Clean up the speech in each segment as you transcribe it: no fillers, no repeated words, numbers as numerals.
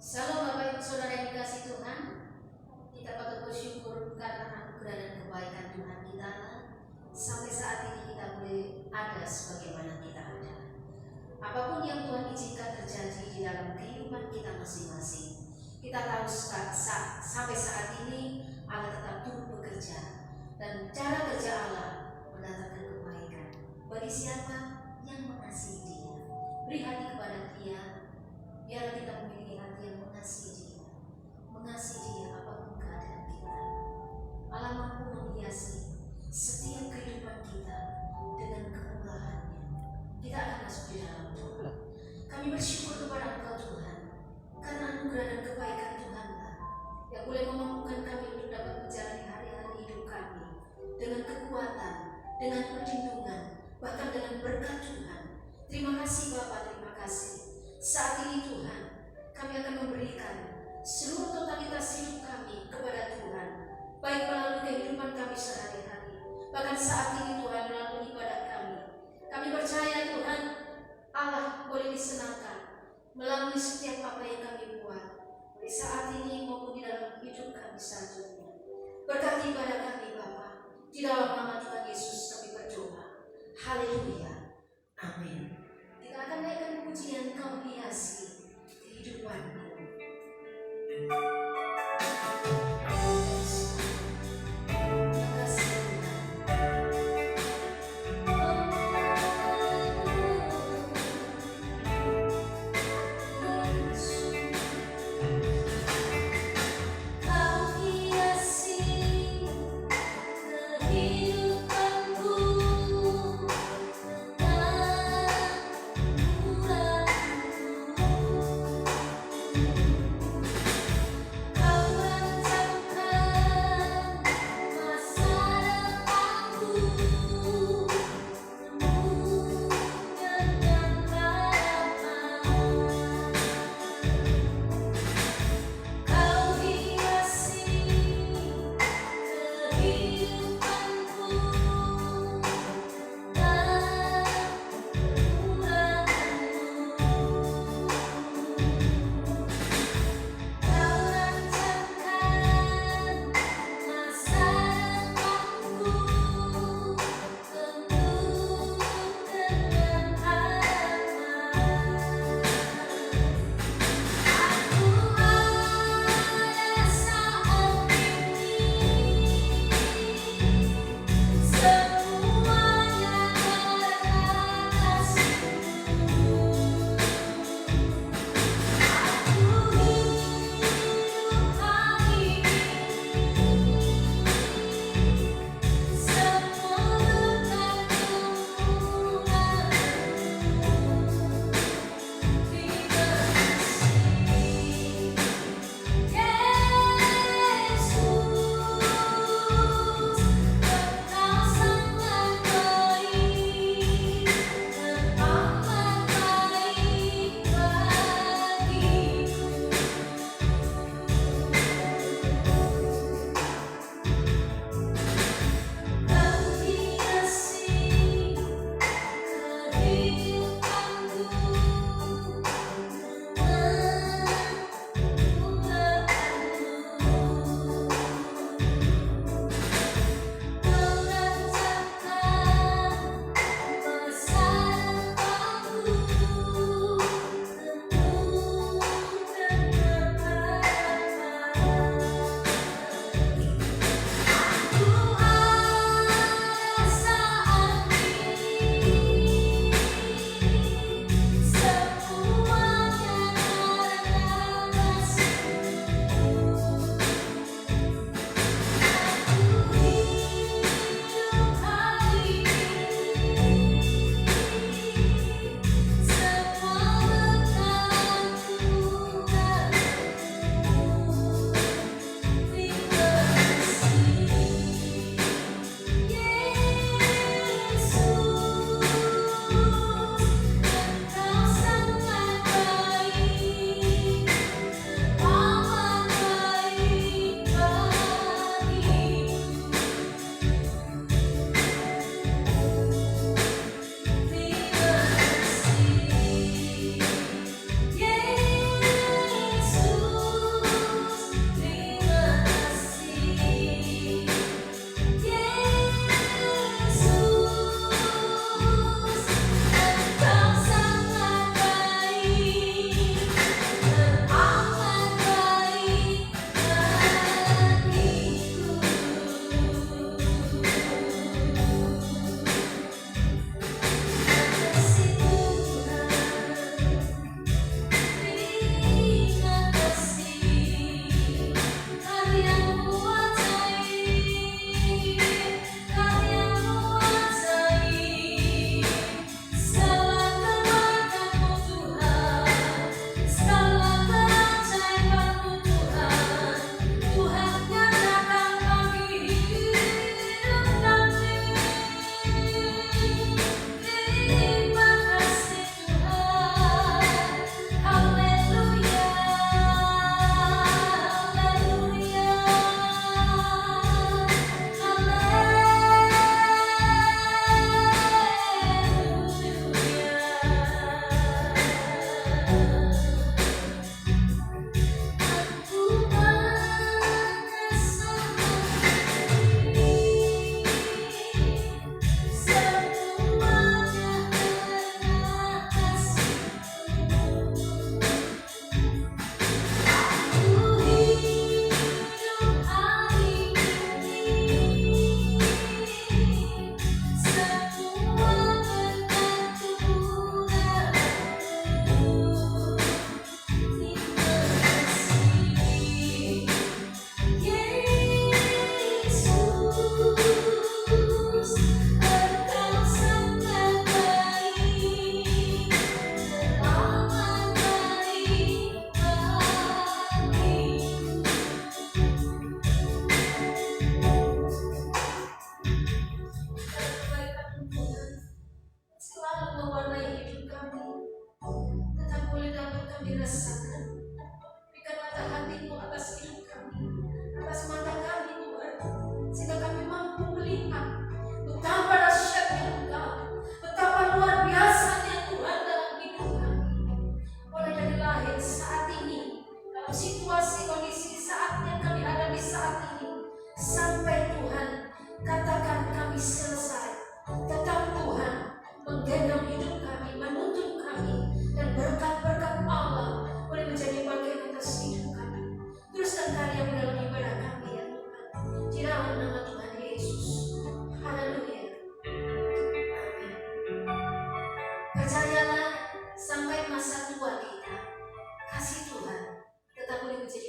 Salam Bapak Ibu Saudara yang dikasihi Tuhan. Kita patut bersyukur karena anugerah dan kebaikan Tuhan kita. Sampai saat ini kita boleh ada sebagaimana kita ada. Apapun yang Tuhan izinkan terjadi di dalam kehidupan kita masing-masing, kita tahu sampai saat ini Allah tetap turut bekerja, dan cara kerja Allah mendatangkan kebaikan bagi siapa yang mengasihi Dia. Beri hati kepada Dia, biar kita memiliki hati yang mengasihi Dia apapun keadaan kita. Allah mampu menghiasi setiap kehidupan kita dengan kemurahan-Nya. Kita akan masuk di dalam doa. Kami bersyukur kepada Engkau Tuhan, karena anugerah dan kebaikan Tuhan-lah yang boleh memampukan kami untuk dapat menjalani hari-hari hidup kami dengan kekuatan, dengan perlindungan, bahkan dengan berkat Tuhan. Terima kasih Bapa, terima kasih. Saat ini Tuhan, kami akan memberikan seluruh totalitas hidup kami kepada Tuhan, baik melalui kehidupan kami sehari-hari, bahkan saat ini Tuhan melalui ibadah kami. Kami percaya Tuhan, Allah boleh disenangkan melalui setiap apa yang kami buat, baik saat ini maupun di dalam hidup kami selanjutnya. Berkati ibadah kami Bapa, di dalam nama Tuhan Yesus kami berdoa. Haleluya, amin. Kita akan naikkan pujian Kau hiasi kehidupanku.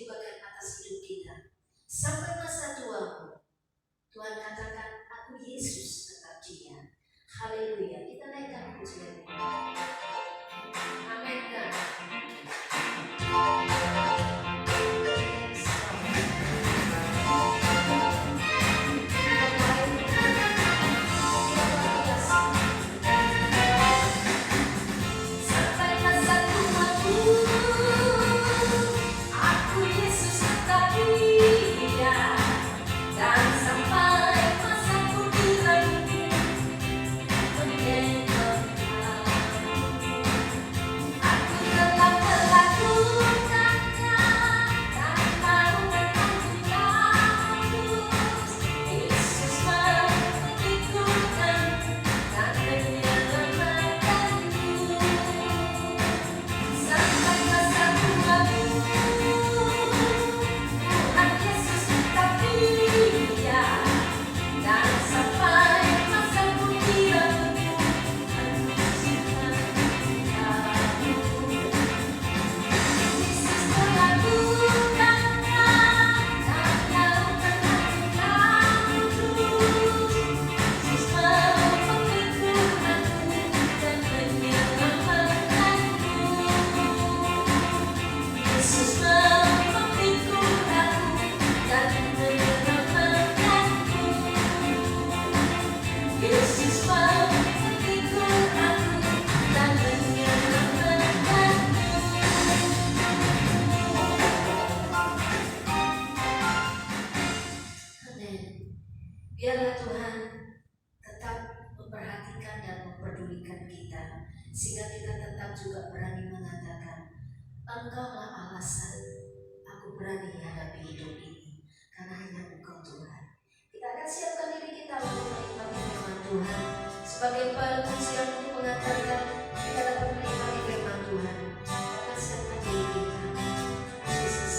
limpahkan atas hidup kita. Sampai masa tuamu, Tuhan katakan, aku Yesus tetap Dia. Haleluya. Kita naikkan pujian. Amin kan? Biarlah Tuhan tetap memperhatikan dan memperdulikan kita, sehingga kita tetap juga berani mengatakan, Engkaulah alasan aku berani hadapi hidup ini, karena hanya Engkau Tuhan. Kita akan siapkan diri kita untuk menikmati firman Tuhan. Sebagai pujian untuk mengatakan kita dapat menikmati firman Tuhan, kita akan siapkan diri kita. Yesus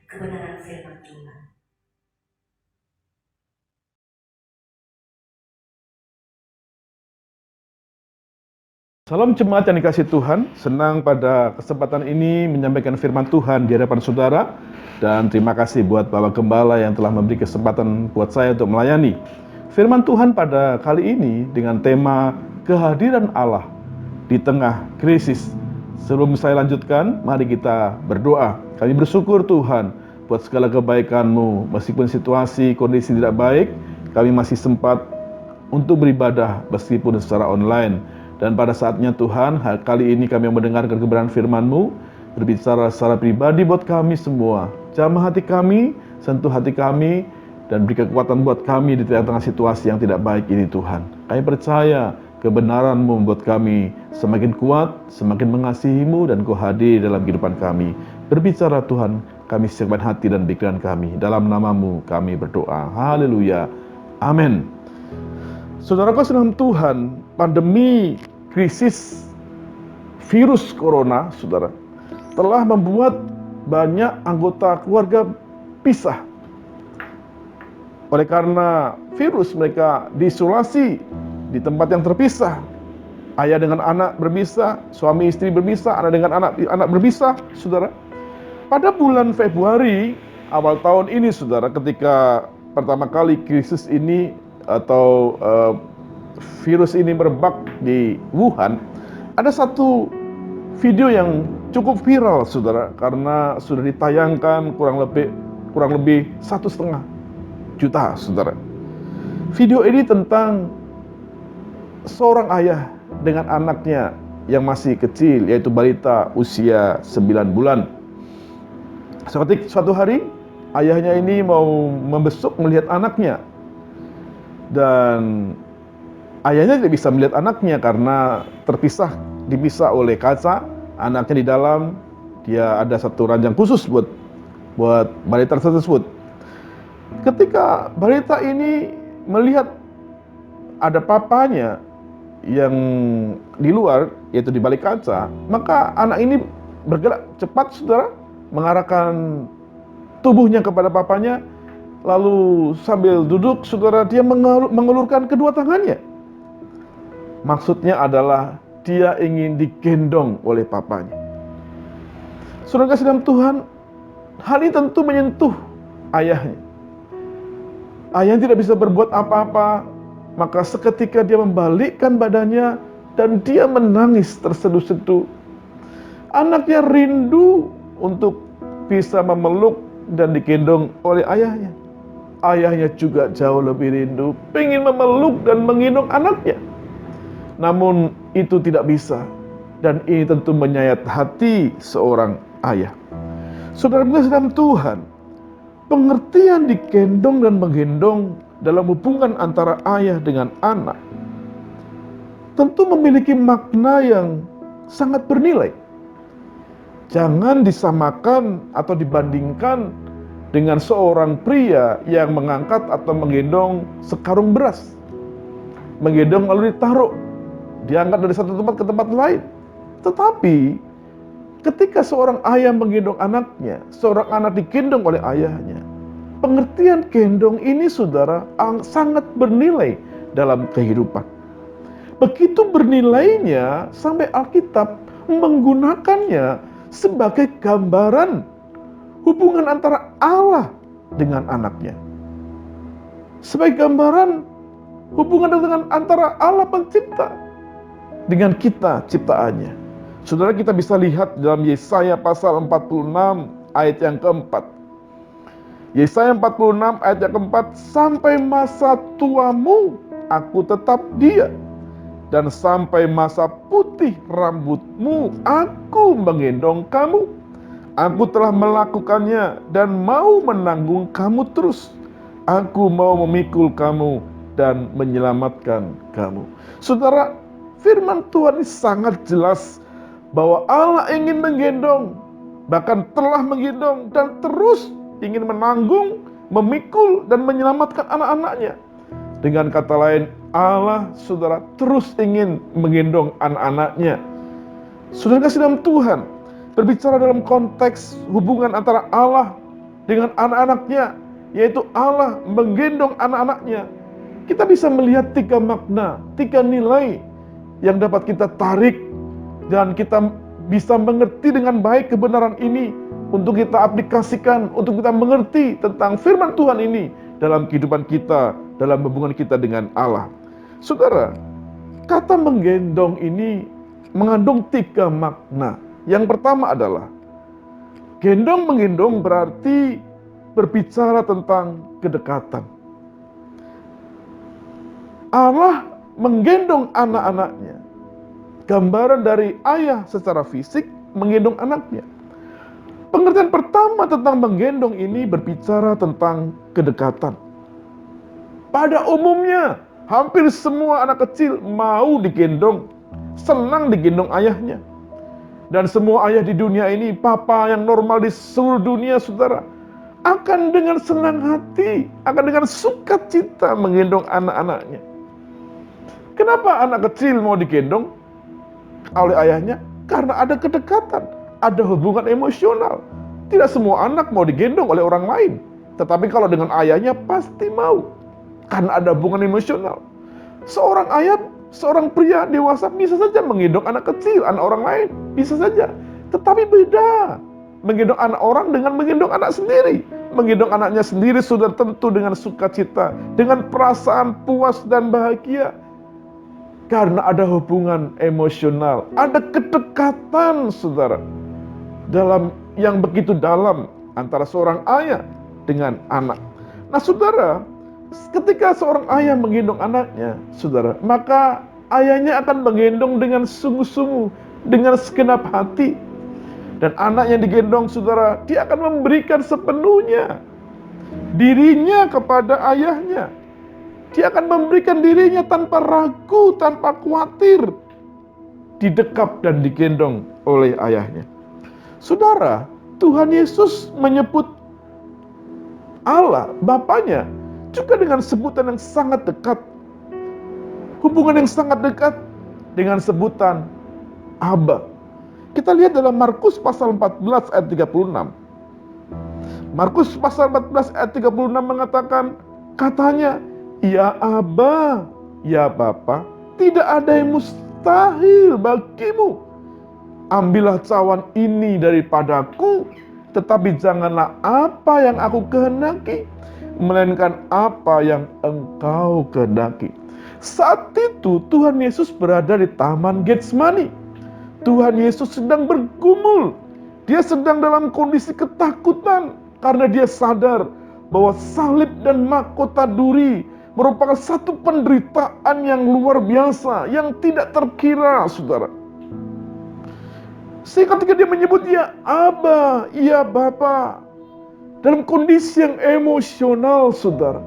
kebenaran firman Tuhan. Salam jemaat yang dikasih Tuhan, senang pada kesempatan ini menyampaikan firman Tuhan di hadapan saudara. Dan terima kasih buat Bapak Gembala yang telah memberi kesempatan buat saya untuk melayani. Firman Tuhan pada kali ini dengan tema kehadiran Allah di tengah krisis. Sebelum saya lanjutkan, mari kita berdoa. Kami bersyukur Tuhan buat segala kebaikan-Mu. Meskipun situasi, kondisi tidak baik, kami masih sempat untuk beribadah meskipun secara online. Dan pada saatnya Tuhan, kali ini kami mendengarkan kebenaran firman-Mu, berbicara secara pribadi buat kami semua. Jamah hati kami, sentuh hati kami, dan beri kekuatan buat kami di tengah-tengah situasi yang tidak baik ini Tuhan. Kami percaya kebenaran-Mu membuat kami semakin kuat, semakin mengasihi-Mu, dan Kau hadir dalam kehidupan kami. Berbicara Tuhan, kami siapkan hati dan pikiran kami. Dalam nama-Mu kami berdoa. Haleluya. Amin. Saudaraku dalam Tuhan, pandemi krisis virus corona, saudara, telah membuat banyak anggota keluarga pisah. Oleh karena virus, mereka diisolasi di tempat yang terpisah. Ayah dengan anak berpisah, suami istri berpisah, anak dengan anak berpisah, saudara. Pada bulan Februari awal tahun ini, saudara, ketika pertama kali krisis ini atau virus ini merebak di Wuhan, ada satu video yang cukup viral, saudara, karena sudah ditayangkan kurang lebih 1,5 juta, saudara. Video ini tentang seorang ayah dengan anaknya yang masih kecil, yaitu balita usia 9 bulan. Suatu hari, ayahnya ini mau membesuk melihat anaknya. Dan ayahnya tidak bisa melihat anaknya karena dipisah oleh kaca. Anaknya di dalam, dia ada satu ranjang khusus buat balita tersebut. Ketika balita ini melihat ada papanya yang di luar, yaitu di balik kaca, maka anak ini bergerak cepat, saudara, mengarahkan tubuhnya kepada papanya. Lalu sambil duduk, saudara, dia mengulurkan kedua tangannya. Maksudnya adalah dia ingin digendong oleh papanya. Saudara kasih dalam Tuhan, hal ini tentu menyentuh ayahnya. Ayahnya tidak bisa berbuat apa-apa, maka seketika dia membalikkan badannya dan dia menangis terseduh-seduh. Anaknya rindu untuk bisa memeluk dan digendong oleh ayahnya. Ayahnya juga jauh lebih rindu, ingin memeluk dan menggendong anaknya. Namun itu tidak bisa. Dan ini tentu menyayat hati seorang ayah. Saudara-saudara dalam Tuhan, pengertian digendong dan menggendong dalam hubungan antara ayah dengan anak tentu memiliki makna yang sangat bernilai. Jangan disamakan atau dibandingkan dengan seorang pria yang mengangkat atau menggendong sekarung beras. Menggendong lalu ditaruh, diangkat dari satu tempat ke tempat lain. Tetapi ketika seorang ayah menggendong anaknya, seorang anak digendong oleh ayahnya, pengertian gendong ini, saudara, sangat bernilai dalam kehidupan. Begitu bernilainya sampai Alkitab menggunakannya sebagai gambaran hubungan antara Allah dengan anaknya. Sebagai gambaran hubungan dengan antara Allah pencipta dengan kita ciptaannya. Saudara, kita bisa lihat dalam Yesaya pasal 46 ayat yang keempat. Yesaya 46 ayat yang keempat, sampai masa tuamu aku tetap dia, dan sampai masa putih rambutmu aku menggendong kamu. Aku telah melakukannya dan mau menanggung kamu terus. Aku mau memikul kamu dan menyelamatkan kamu. Saudara, firman Tuhan ini sangat jelas bahwa Allah ingin menggendong, bahkan telah menggendong dan terus ingin menanggung, memikul dan menyelamatkan anak-anaknya. Dengan kata lain, Allah, saudara, terus ingin menggendong anak-anaknya. Saudara kasih dalam Tuhan, berbicara dalam konteks hubungan antara Allah dengan anak-anaknya, yaitu Allah menggendong anak-anaknya. Kita bisa melihat 3 makna, 3 nilai yang dapat kita tarik dan kita bisa mengerti dengan baik kebenaran ini untuk kita aplikasikan, untuk kita mengerti tentang firman Tuhan ini dalam kehidupan kita, dalam hubungan kita dengan Allah. Saudara, kata menggendong ini mengandung 3 makna. Yang pertama adalah menggendong berarti berbicara tentang kedekatan. Allah menggendong anak-anaknya. Gambaran dari ayah secara fisik menggendong anaknya. Pengertian pertama tentang menggendong ini berbicara tentang kedekatan. Pada umumnya, hampir semua anak kecil mau digendong, senang digendong ayahnya. Dan semua ayah di dunia ini, papa yang normal di seluruh dunia, saudara, akan dengan senang hati, akan dengan sukacita menggendong anak-anaknya. Kenapa anak kecil mau digendong oleh ayahnya? Karena ada kedekatan, ada hubungan emosional. Tidak semua anak mau digendong oleh orang lain, tetapi kalau dengan ayahnya pasti mau, karena ada hubungan emosional. Seorang ayah, seorang pria dewasa bisa saja menggendong anak kecil, anak orang lain, bisa saja. Tetapi beda menggendong anak orang dengan menggendong anak sendiri. Menggendong anaknya sendiri sudah tentu dengan sukacita, dengan perasaan puas dan bahagia. Karena ada hubungan emosional, ada kedekatan, saudara, yang begitu dalam antara seorang ayah dengan anak. Nah, saudara, ketika seorang ayah menggendong anaknya, saudara, maka ayahnya akan menggendong dengan sungguh-sungguh, dengan segenap hati. Dan anak yang digendong, saudara, dia akan memberikan sepenuhnya dirinya kepada ayahnya. Dia akan memberikan dirinya tanpa ragu, tanpa khawatir, didekap dan digendong oleh ayahnya. Saudara, Tuhan Yesus menyebut Allah, Bapanya, juga dengan sebutan yang sangat dekat. Hubungan yang sangat dekat dengan sebutan Aba. Kita lihat dalam Markus pasal 14 ayat 36. Markus pasal 14 ayat 36 mengatakan, katanya, ya Aba, ya Bapa, tidak ada yang mustahil bagimu. Ambillah cawan ini daripadaku, tetapi janganlah apa yang aku kehendaki, melainkan apa yang engkau kehendaki. Saat itu Tuhan Yesus berada di Taman Getsemani. Tuhan Yesus sedang bergumul. Dia sedang dalam kondisi ketakutan karena dia sadar bahwa salib dan mahkota duri merupakan satu penderitaan yang luar biasa, yang tidak terkira, saudara. Sehingga ketika dia menyebut ya Aba, ya Bapa, dalam kondisi yang emosional, saudara,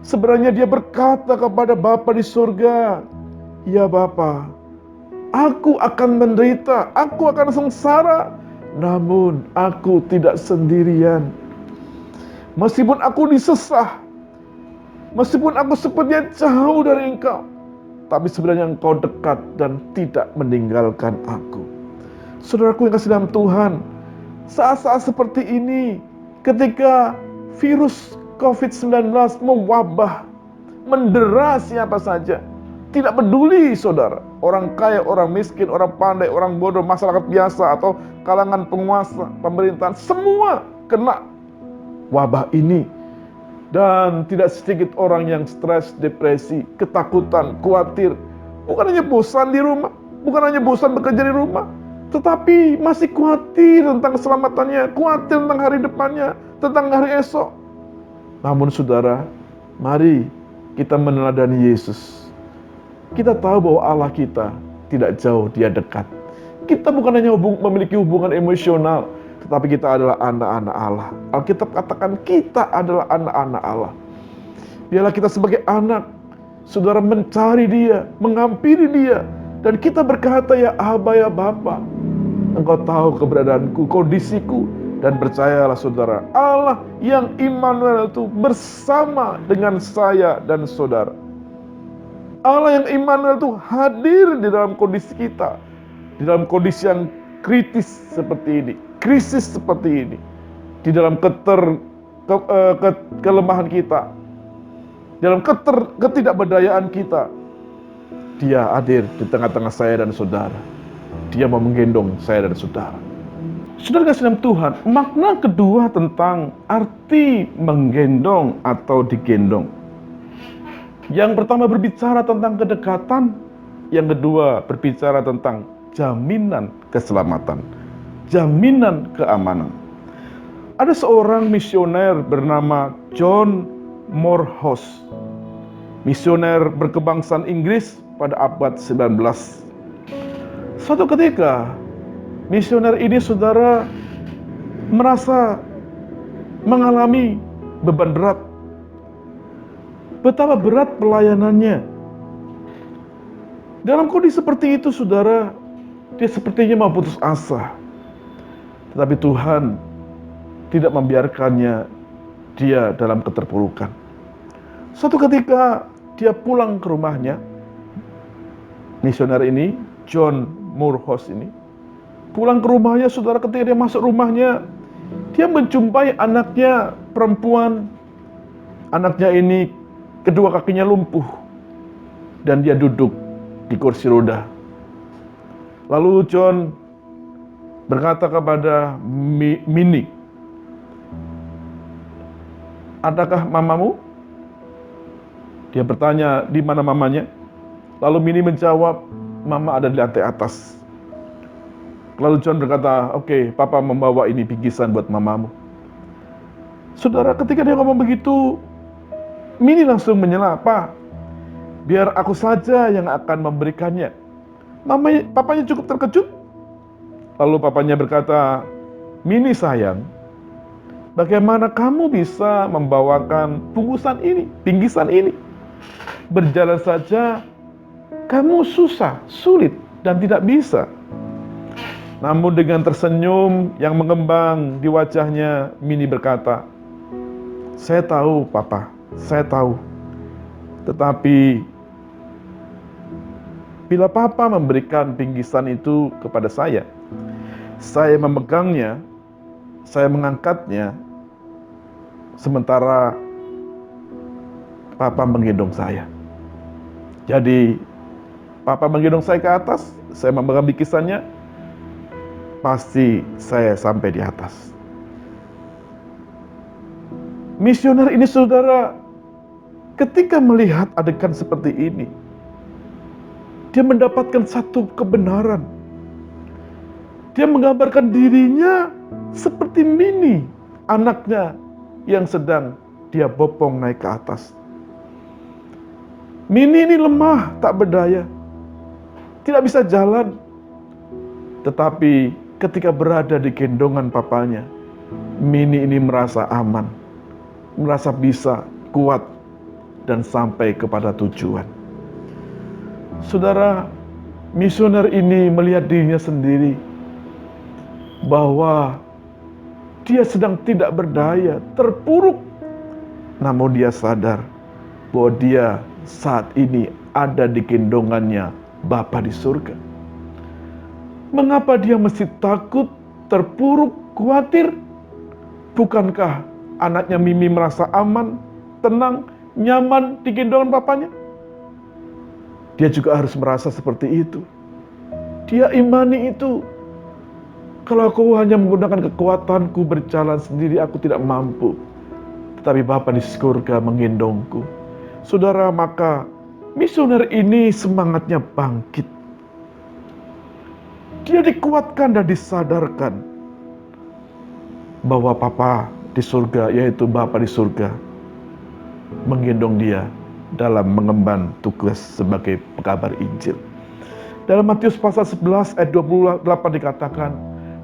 sebenarnya dia berkata kepada Bapa di surga, ya Bapa, aku akan menderita, aku akan sengsara, namun aku tidak sendirian. Meskipun aku disesah, meskipun aku sepertinya jauh dari engkau, tapi sebenarnya engkau dekat dan tidak meninggalkan aku. Saudaraku yang kasih dalam Tuhan, saat-saat seperti ini, ketika virus COVID-19 mewabah, mendera siapa saja, tidak peduli, saudara, orang kaya, orang miskin, orang pandai, orang bodoh, masyarakat biasa, atau kalangan penguasa, pemerintahan, semua kena wabah ini. Dan tidak sedikit orang yang stres, depresi, ketakutan, khawatir. Bukan hanya bosan di rumah, bukan hanya bosan bekerja di rumah, tetapi masih khawatir tentang keselamatannya, khawatir tentang hari depannya, tentang hari esok. Namun saudara, mari kita meneladani Yesus. Kita tahu bahwa Allah kita tidak jauh, dia dekat. Kita bukan hanya memiliki hubungan emosional, tetapi kita adalah anak-anak Allah. Alkitab katakan kita adalah anak-anak Allah. Biarlah kita sebagai anak, saudara, mencari dia, menghampiri dia. Dan kita berkata, ya Aba, ya Bapa, engkau tahu keberadaanku, kondisiku. Dan percayalah saudara, Allah yang Immanuel itu bersama dengan saya dan saudara. Allah yang Immanuel itu hadir di dalam kondisi kita, di dalam kondisi yang kritis seperti ini, krisis seperti ini, di dalam kelemahan kita, dalam ketidakberdayaan kita. Dia hadir di tengah-tengah saya dan saudara. Dia mau menggendong saya dan saudara. Saudara kasih dalam Tuhan, makna kedua tentang arti menggendong atau digendong. Yang pertama berbicara tentang kedekatan, yang kedua berbicara tentang jaminan keselamatan, jaminan keamanan. Ada seorang misioner bernama John Morehouse, misioner berkebangsaan Inggris pada abad 19. Suatu ketika, misioner ini saudara merasa mengalami beban berat. Betapa berat pelayanannya. Dalam kondisi seperti itu saudara, dia sepertinya mau putus asa. Tetapi Tuhan tidak membiarkannya dia dalam keterpurukan. Suatu ketika dia pulang ke rumahnya, misioner ini, John Morehouse ini, pulang ke rumahnya, saudara, ketika dia masuk rumahnya, dia menjumpai anaknya perempuan. Anaknya ini kedua kakinya lumpuh dan dia duduk di kursi roda. Lalu John berkata kepada Minnie, "Adakah mamamu?" Dia bertanya, "Di mana mamanya?" Lalu Minnie menjawab, "Mama ada di lantai atas." Lalu John berkata, "Oke, papa membawa ini bingkisan buat mamamu." Saudara, ketika dia ngomong begitu, Minnie langsung menyela, "Pak, biar aku saja yang akan memberikannya." Papanya cukup terkejut. Lalu papanya berkata, "Minnie sayang, bagaimana kamu bisa membawakan bingkisan ini? Berjalan saja kamu susah, sulit, dan tidak bisa." Namun dengan tersenyum yang mengembang di wajahnya, Minnie berkata, "Saya tahu, Papa, saya tahu. Tetapi bila Papa memberikan bingkisan itu kepada saya memegangnya, saya mengangkatnya, sementara Papa menggendong saya. Jadi Papa menggendong saya ke atas, saya memegang bingkisannya, pasti saya sampai di atas." Misioner ini saudara, ketika melihat adegan seperti ini, dia mendapatkan satu kebenaran. Dia menggambarkan dirinya seperti Minnie, anaknya yang sedang dia bopong naik ke atas. Minnie ini lemah, tak berdaya, tidak bisa jalan. Tetapi ketika berada di gendongan papanya, Minnie ini merasa aman, merasa bisa, kuat, dan sampai kepada tujuan. Saudara, misioner ini melihat dirinya sendiri bahwa dia sedang tidak berdaya, terpuruk. Namun dia sadar bahwa dia saat ini ada di gendongannya Bapa di surga. Mengapa dia mesti takut, terpuruk, khawatir? Bukankah anaknya Mimi merasa aman, tenang, nyaman di gendongan papanya? Dia juga harus merasa seperti itu. Dia imani itu. Kalau aku hanya menggunakan kekuatanku berjalan sendiri, aku tidak mampu. Tetapi Bapa di surga menggendongku. Saudara, maka misioner ini semangatnya bangkit. Dia dikuatkan dan disadarkan bahwa Papa di surga, yaitu Bapa di surga, menggendong dia dalam mengemban tugas sebagai pekabar Injil. Dalam Matius pasal 11 ayat 28 dikatakan,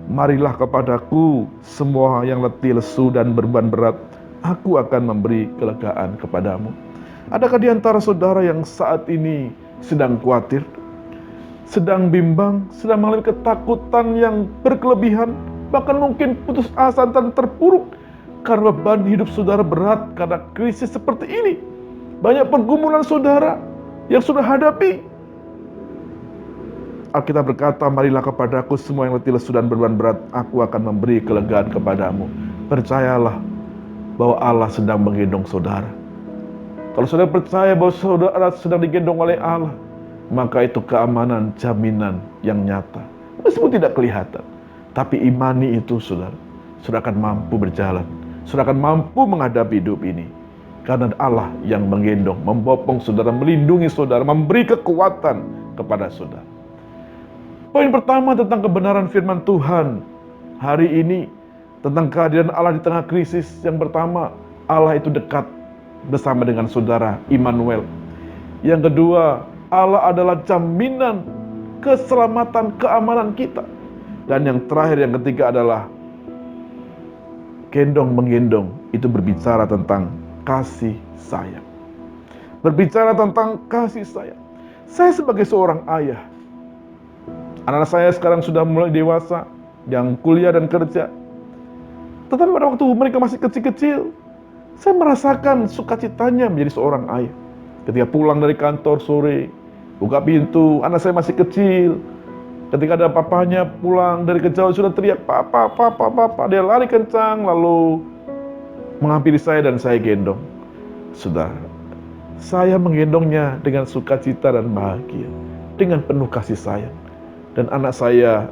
"Marilah kepadaku semua yang letih, lesu, dan beban berat, aku akan memberi kelegaan kepadamu." Adakah di antara saudara yang saat ini sedang khawatir, sedang bimbang, sedang mengalami ketakutan yang berkelebihan, bahkan mungkin putus asa dan terpuruk karena beban hidup saudara berat karena krisis seperti ini? Banyak pergumulan saudara yang sudah hadapi. Alkitab berkata, "Marilah kepadaku semua yang letih, lesu, dan beban berat, aku akan memberi kelegaan kepadamu." Percayalah bahwa Allah sedang menggendong saudara. Kalau saudara percaya bahwa saudara sedang digendong oleh Allah, maka itu keamanan, jaminan yang nyata. Meskipun tidak kelihatan, tapi imani itu saudara akan mampu berjalan, saudara akan mampu menghadapi hidup ini. Karena Allah yang menggendong, membopong saudara, melindungi saudara, memberi kekuatan kepada saudara. Poin pertama tentang kebenaran firman Tuhan hari ini, tentang kehadiran Allah di tengah krisis. Yang pertama, Allah itu dekat bersama dengan saudara, Immanuel. Yang kedua, Allah adalah jaminan keselamatan, keamanan kita. Dan yang terakhir, yang ketiga adalah gendong menggendong, itu berbicara tentang kasih sayang. Berbicara tentang kasih sayang. Saya sebagai seorang ayah, anak-anak saya sekarang sudah mulai dewasa, yang kuliah dan kerja. Tetapi pada waktu mereka masih kecil-kecil, saya merasakan sukacitanya menjadi seorang ayah. Ketika pulang dari kantor sore, buka pintu, anak saya masih kecil. Ketika ada papanya pulang dari kejauhan sudah teriak, "Papa, papa, papa." Dia lari kencang lalu menghampiri saya dan saya gendong. Sudah, saya menggendongnya dengan sukacita dan bahagia, dengan penuh kasih sayang. Dan anak saya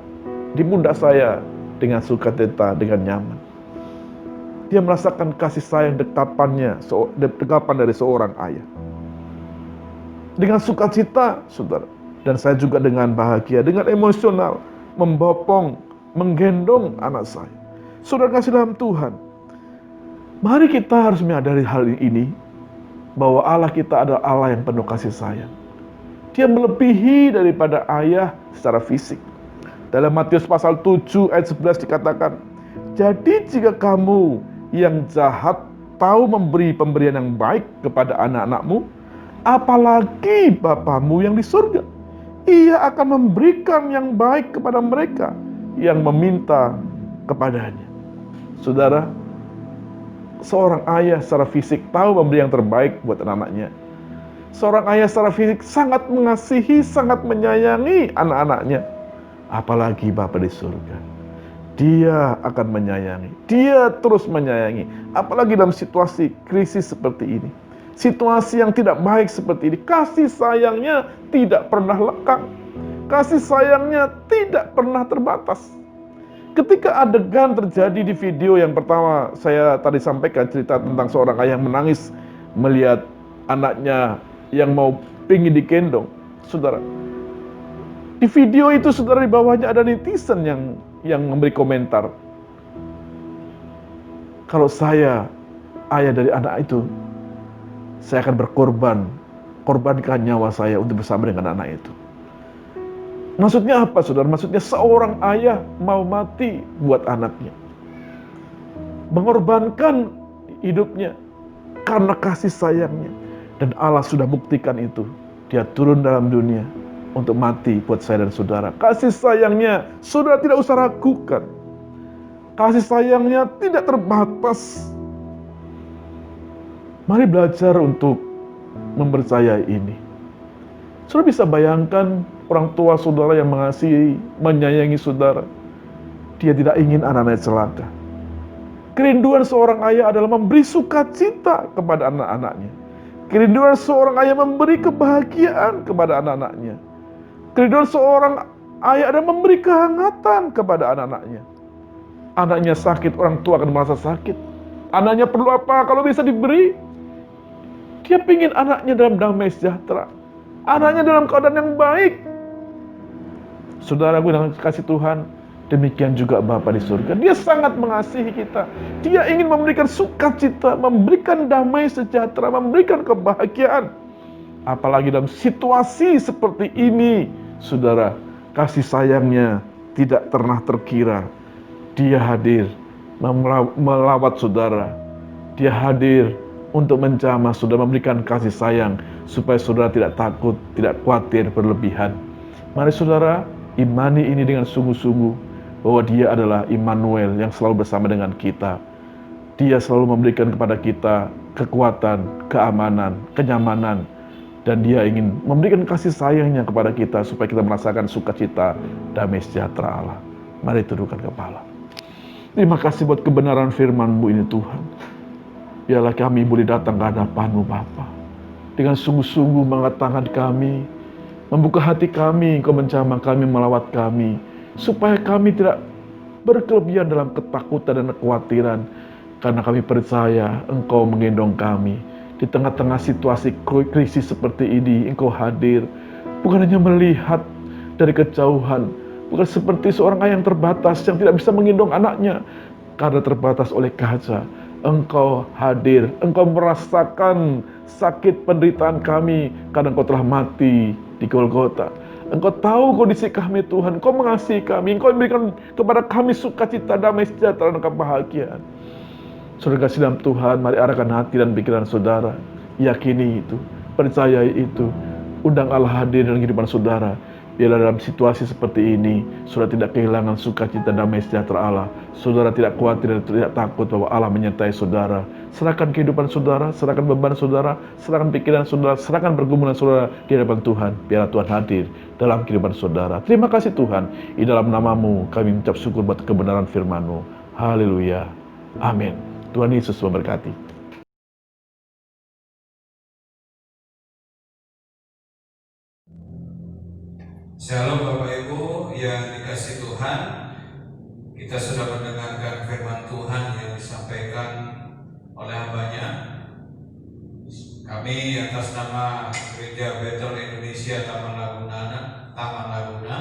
di pundak saya dengan sukacita, dengan nyaman. Dia merasakan kasih sayang dekapan dari seorang ayah. Dengan sukacita, saudara. Dan saya juga dengan bahagia, dengan emosional, membopong, menggendong anak saya. Saudara kasih dalam Tuhan, mari kita harus menyadari hal ini, bahwa Allah kita adalah Allah yang penuh kasih sayang. Dia melebihi daripada ayah secara fisik. Dalam Matius pasal 7 ayat 11 dikatakan, "Jadi jika kamu yang jahat tahu memberi pemberian yang baik kepada anak-anakmu, apalagi Bapamu yang di surga. Ia akan memberikan yang baik kepada mereka yang meminta kepadanya." Saudara, seorang ayah secara fisik tahu memberi yang terbaik buat anak-anaknya. Seorang ayah secara fisik sangat mengasihi, sangat menyayangi anak-anaknya. Apalagi Bapa di surga. Dia akan menyayangi. Dia terus menyayangi. Apalagi dalam situasi krisis seperti ini. Situasi yang tidak baik seperti ini. Kasih sayangnya tidak pernah lekang. Kasih sayangnya tidak pernah terbatas. Ketika adegan terjadi di video yang pertama saya tadi sampaikan, cerita tentang seorang ayah yang menangis melihat anaknya yang mau pingin digendong. Saudara, di video itu saudara, di bawahnya ada netizen yang memberi komentar. Kalau saya ayah dari anak itu, saya akan korbankan nyawa saya untuk bersama dengan anak itu. Maksudnya apa saudara? Maksudnya seorang ayah mau mati buat anaknya. Mengorbankan hidupnya karena kasih sayangnya. Dan Allah sudah buktikan itu. Dia turun dalam dunia untuk mati buat saya dan saudara. Kasih sayangnya saudara tidak usah ragukan. Kasih sayangnya tidak terbatas. Mari belajar untuk mempercayai ini. Saudara bisa bayangkan orang tua saudara yang mengasihi, menyayangi saudara. Dia tidak ingin anak-anaknya celaka. Kerinduan seorang ayah adalah memberi sukacita kepada anak-anaknya. Kerinduan seorang ayah memberi kebahagiaan kepada anak-anaknya. Kerinduan seorang ayah adalah memberi kehangatan kepada anak-anaknya. Anaknya sakit, orang tua akan merasa sakit. Anaknya perlu apa? Kalau bisa diberi. Dia ingin anaknya dalam damai sejahtera. Anaknya dalam keadaan yang baik. Saudaraku dengan kasih Tuhan, demikian juga Bapa di surga. Dia sangat mengasihi kita. Dia ingin memberikan sukacita, memberikan damai sejahtera, memberikan kebahagiaan. Apalagi dalam situasi seperti ini, saudara, kasih sayangnya tidak pernah terkira. Dia hadir melawat saudara. Dia hadir untuk menjamah saudara, memberikan kasih sayang supaya saudara tidak takut, tidak khawatir berlebihan. Mari saudara, imani ini dengan sungguh-sungguh bahwa Dia adalah Immanuel yang selalu bersama dengan kita. Dia selalu memberikan kepada kita kekuatan, keamanan, kenyamanan, dan Dia ingin memberikan kasih sayangnya kepada kita supaya kita merasakan sukacita, damai sejahtera Allah. Mari tundukkan kepala. Terima kasih buat kebenaran firman-Mu ini Tuhan. Biarlah kami boleh datang ke hadapan-Mu Bapa, dengan sungguh-sungguh mengangkat tangan kami, membuka hati kami, Engkau menjamah kami, melawat kami, supaya kami tidak berkelebihan dalam ketakutan dan kekhawatiran, karena kami percaya Engkau menggendong kami. Di tengah-tengah situasi krisis seperti ini, Engkau hadir, bukan hanya melihat dari kejauhan, bukan seperti seorang ayah yang terbatas, yang tidak bisa menggendong anaknya, karena terbatas oleh kaca. Engkau hadir, Engkau merasakan sakit penderitaan kami, karena Engkau telah mati di Golgota. Engkau tahu kondisi kami Tuhan, Engkau mengasihi kami, Engkau memberikan kepada kami sukacita, damai sejahtera, dan kebahagiaan. Saudara kasih dalam Tuhan, mari arahkan hati dan pikiran saudara. Yakini itu, percayai itu. Undang Allah hadir dalam kehidupan saudara. Biarlah dalam situasi seperti ini, saudara tidak kehilangan sukacita damai sejahtera Allah. Saudara tidak khawatir dan tidak takut bahwa Allah menyertai saudara. Serahkan kehidupan saudara, serahkan beban saudara, serahkan pikiran saudara, serahkan pergumulan saudara di hadapan Tuhan. Biarlah Tuhan hadir dalam kehidupan saudara. Terima kasih Tuhan. Di dalam nama-Mu kami mengucap syukur buat kebenaran firman-Mu. Haleluya. Amin. Tuhan Yesus memberkati. Shalom Bapak Ibu yang dikasihi Tuhan. Kita sudah mendengarkan firman Tuhan yang disampaikan oleh hambanya. Kami atas nama Gereja Bethel Indonesia Taman Laguna,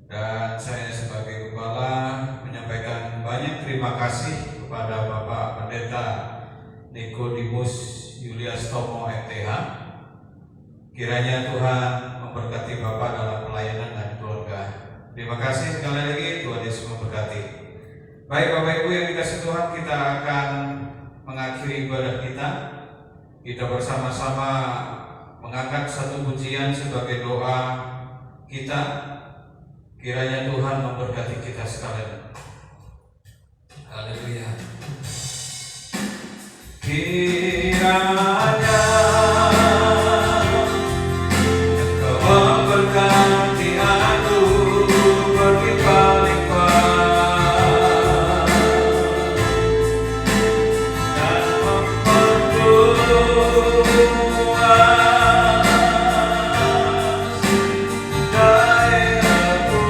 dan saya sebagai Gembala menyampaikan banyak terima kasih kepada Bapak Pendeta Nikodemus Julius Tomo MTH. Kiranya Tuhan memberkati Bapak dalam pelayanan dan keluarga. Terima kasih sekali lagi, Tuhan Yesus memberkati. Baik Bapak Ibu yang dikasihi Tuhan, kita akan mengakhiri ibadah kita. Kita bersama-sama mengangkat satu pujian sebagai doa kita. Kiranya Tuhan memberkati kita sekalian. Haleluya. Kiranya Engkau memberkati aku berlimpah-limpah dan memperluas daerahku,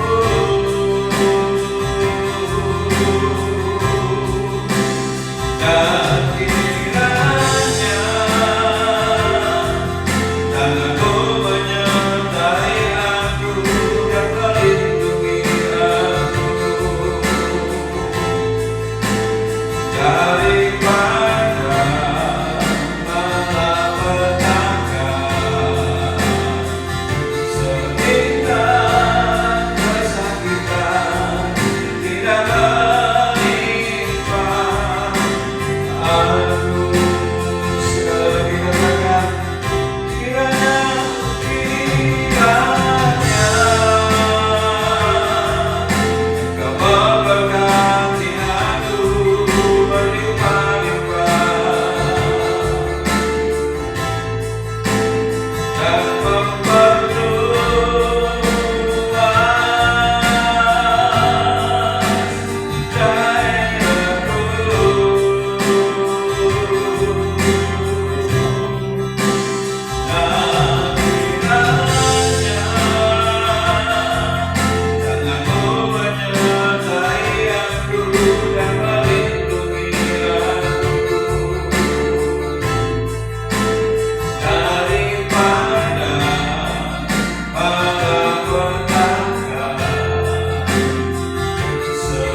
dan kiranya tanganmu menyertai aku dan melindungi aku daripada malapetaka sehingga kesakitan tidak menimpa aku. Sekali katakan, kiranya Engkau memberkati aku berlimpah-limpah dan memperluas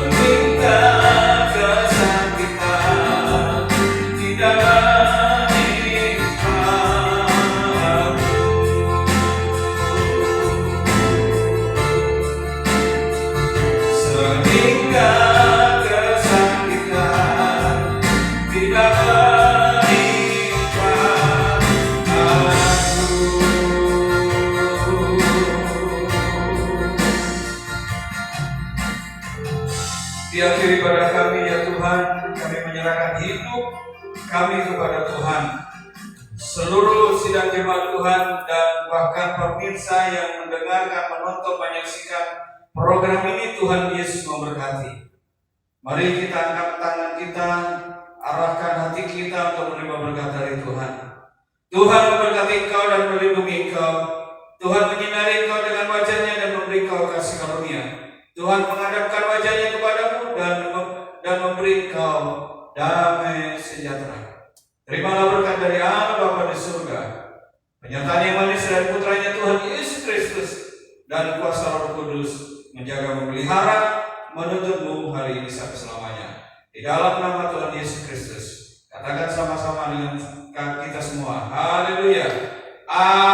sehingga kesakitan tidak menimpa aku. Sehingga kesakitan tidak menimpa aku. Di akhir ibadah kami ya Tuhan, kami menyerahkan hidup kami kepada Tuhan. Seluruh sidang jemaat Tuhan dan bahkan pemirsa yang mendengarkan, menonton, menyaksikan program ini, Tuhan Yesus memberkati. Mari kita angkat tangan kita, arahkan hati kita untuk menerima berkat dari Tuhan. Tuhan memberkati engkau dan melindungi engkau. Tuhan memberi engkau damai sejahtera. Terimalah berkat dari Allah Bapa di surga, penyertaan yang manis dari putranya Tuhan Yesus Kristus, dan kuasa Roh Kudus menjaga, memelihara, menuntunmu hari ini sampai selamanya. Di dalam nama Tuhan Yesus Kristus, katakan sama-sama dengan kita semua, haleluya, amin.